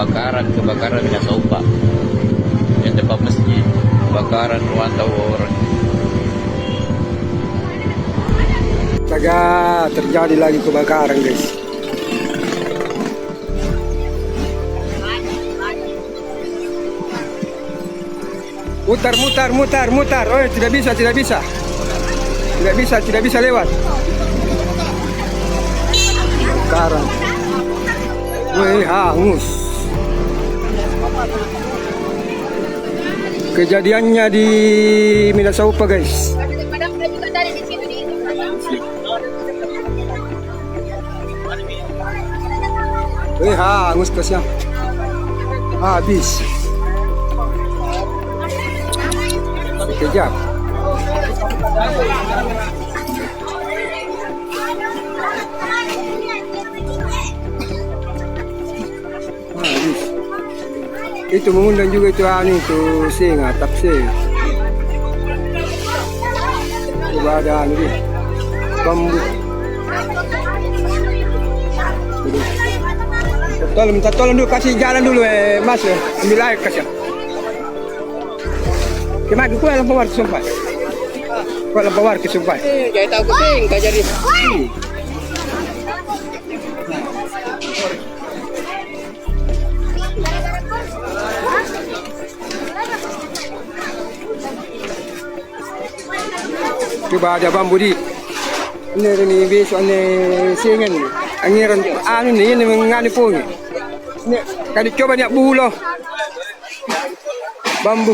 kebakaran Minasaupa yang depan masjid, kebakaran ruang tahu orang. Terjadi lagi kebakaran, guys. Mutar. Oh, tidak bisa lewat. Kebakaran. Wih, hangus. Kejadiannya di Minasaupa, guys. Wih, hangus kasnya. Habis. Sekejap. Itu mengundang juga itu singa, tapsing. Coba ada ini bambu. Minta tolong dulu, kasih jalan dulu mas, ambil air kasih. Gimana? Kau yang bawar kesumpah. Jangan tahu kucing, tak jadi. Coba ada bambu di. Ini besok ini singan. Angiran ini mengani pun. Ini kali coba ni bulo bambu.